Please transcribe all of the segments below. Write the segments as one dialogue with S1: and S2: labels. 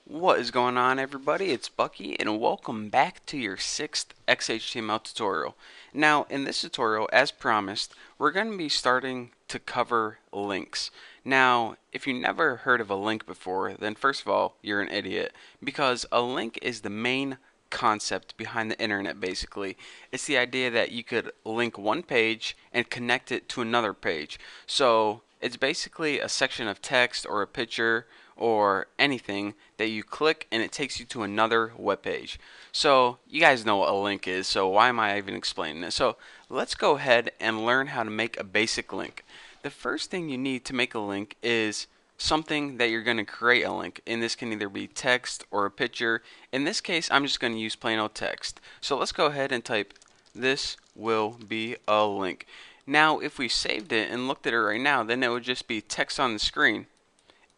S1: What is going on, everybody? It's Bucky and welcome back to your 6th XHTML tutorial. Now in this tutorial, as promised, we're going to be starting to cover links. Now if you never heard of a link before, then first of all you're an idiot, because a link is the main concept behind the internet. Basically, it's the idea that you could link one page and connect it to another page. So it's basically a section of text or a picture or anything that you click and it takes you to another web page. So you guys know what a link is, so why am I even explaining it? So let's go ahead and learn how to make a basic link. The first thing you need to make a link is something that you're going to create a link. And this can either be text or a picture. In this case, I'm just going to use plain old text. So let's go ahead and type "this will be a link." Now if we saved it and looked at it right now, then it would just be text on the screen,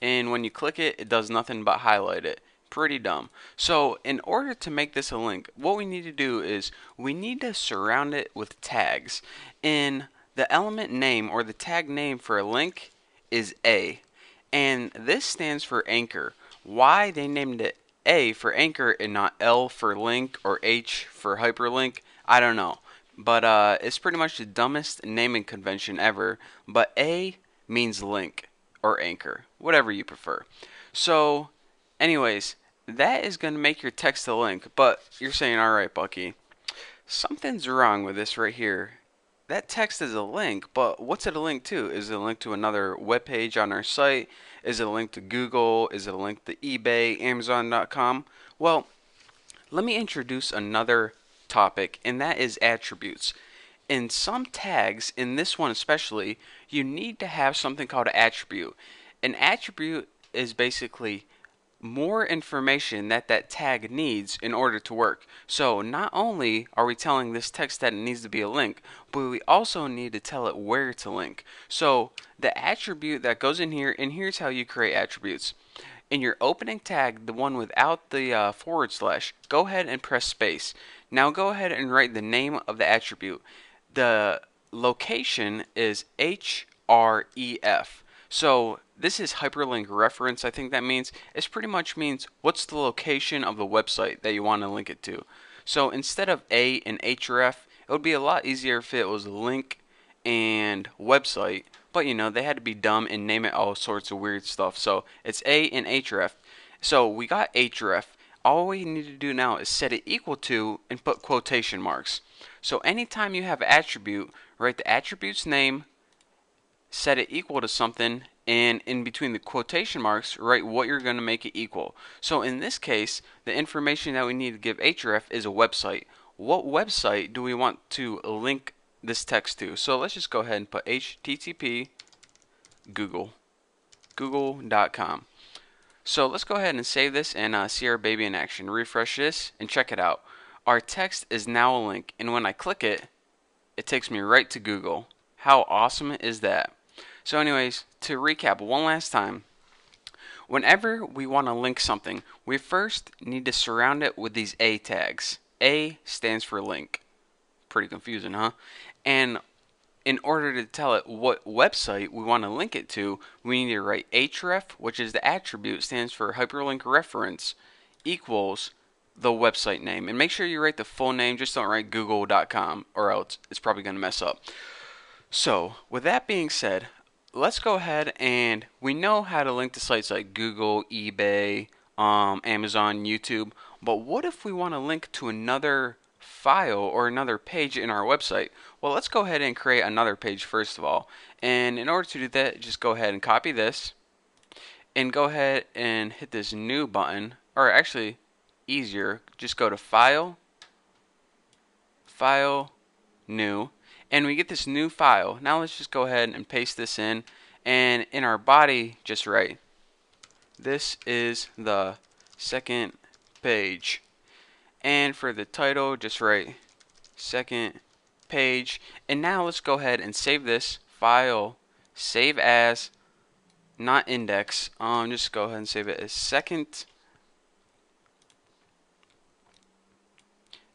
S1: and when you click it, it does nothing but highlight it. Pretty dumb. So in order to make this a link, what we need to do is we need to surround it with tags. And the element name or the tag name for a link is A. And this stands for anchor. Why they named it A for anchor and not L for link or H for hyperlink, I don't know. But it's pretty much the dumbest naming convention ever. But A means link or anchor, whatever you prefer. So, anyways, that is going to make your text a link. But you're saying, alright, Bucky, something's wrong with this right here. That text is a link, but what's it a link to? Is it a link to another web page on our site? Is it a link to Google? Is it a link to eBay, Amazon.com? Well, let me introduce another topic, and that is attributes. In some tags, in this one especially, you need to have something called an attribute. An attribute is basically more information that that tag needs in order to work. So not only are we telling this text that it needs to be a link, but we also need to tell it where to link. So the attribute that goes in here, and here's how you create attributes. In your opening tag, the one without the forward slash, go ahead and press space. Now go ahead and write the name of the attribute. The location is href. So this is hyperlink reference, I think that means. It pretty much means what's the location of the website that you want to link it to. So instead of A and href, it would be a lot easier if it was link and website. But you know, they had to be dumb and name it all sorts of weird stuff. So it's A and href. So we got href. All we need to do now is set it equal to and put quotation marks. So anytime you have an attribute, write the attribute's name, set it equal to something, and in between the quotation marks, write what you're going to make it equal. So in this case, the information that we need to give href is a website. What website do we want to link this text to? So let's just go ahead and put http google.com. So let's go ahead and save this and see our baby in action. Refresh this and check it out. Our text is now a link, and when I click it, it takes me right to Google. How awesome is that? So anyways, to recap one last time, whenever we want to link something, we first need to surround it with these A tags. A stands for link. Pretty confusing, huh? And in order to tell it what website we want to link it to, we need to write href, which is the attribute, stands for hyperlink reference, equals the website name. And make sure you write the full name, just don't write google.com or else it's probably going to mess up. So, with that being said, let's go ahead and we know how to link to sites like Google, eBay, Amazon, YouTube, but what if we want to link to another file or another page in our website? Well, let's go ahead and create another page first of all. And in order to do that, just go ahead and copy this and go ahead and hit this new button, or actually easier, just go to File, File, New, and we get this new file. Now let's just go ahead and paste this in, and in our body just write, this is the second page. And for the title, just write second page. And now let's go ahead and save this file, save as, not index, just go ahead and save it as second.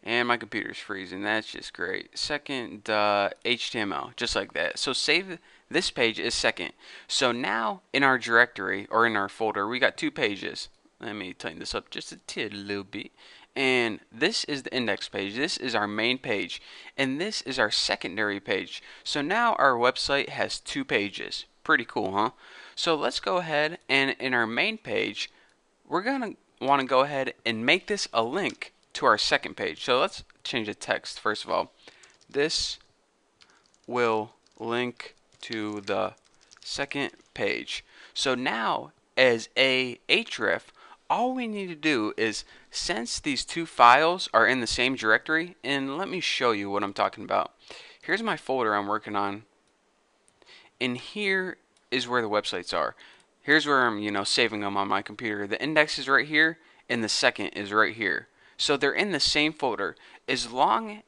S1: And my computer's freezing. That's just great. Second HTML, just like that. So save this page as second. So now in our directory or in our folder, we got two pages. Let me tighten this up just a little bit. And this is the index page. This is our main page. And this is our secondary page. So now our website has two pages. Pretty cool, huh? So let's go ahead and in our main page, we're going to want to go ahead and make this a link to our second page. So let's change the text first of all. This will link to the second page. So now as a href, all we need to do is, since these two files are in the same directory, and let me show you what I'm talking about. Here's my folder I'm working on, and here is where the websites are. Here's where I'm, saving them on my computer. The index is right here, and the second is right here. So they're in the same folder. As long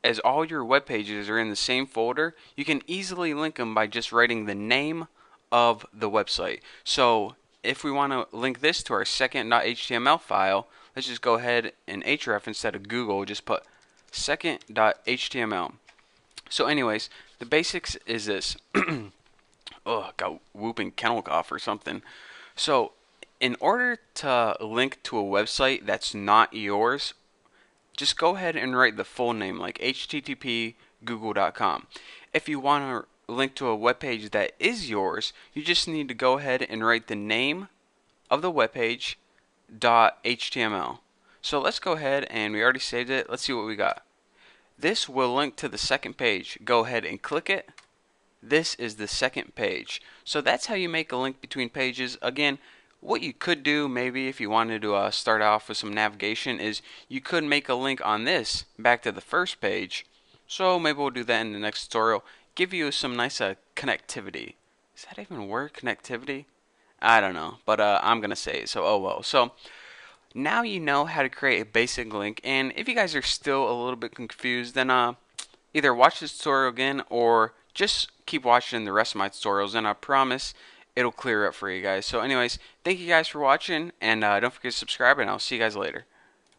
S1: as all your web pages are in the same folder, you can easily link them by just writing the name of the website. So if we want to link this to our second.html file, let's just go ahead and href instead of Google, just put second.html. So anyways, the basics is this. Oh, got whooping kennel cough or something. So in order to link to a website that's not yours, just go ahead and write the full name, like http google.com. If you want to link to a web page that is yours, you just need to go ahead and write the name of the web page .html. So let's go ahead, and we already saved it. Let's see what we got. This will link to the second page. Go ahead and click it. This is the second page. So that's how you make a link between pages. Again, what you could do, maybe if you wanted to start off with some navigation, is you could make a link on this back to the first page. So maybe we'll do that in the next tutorial. Give you some nice connectivity. Does that even work, connectivity? I don't know, but I'm going to say it, so oh well. So now you know how to create a basic link, and if you guys are still a little bit confused, then either watch this tutorial again or just keep watching the rest of my tutorials, and I promise it'll clear up for you guys. So anyways, thank you guys for watching, and don't forget to subscribe, and I'll see you guys later.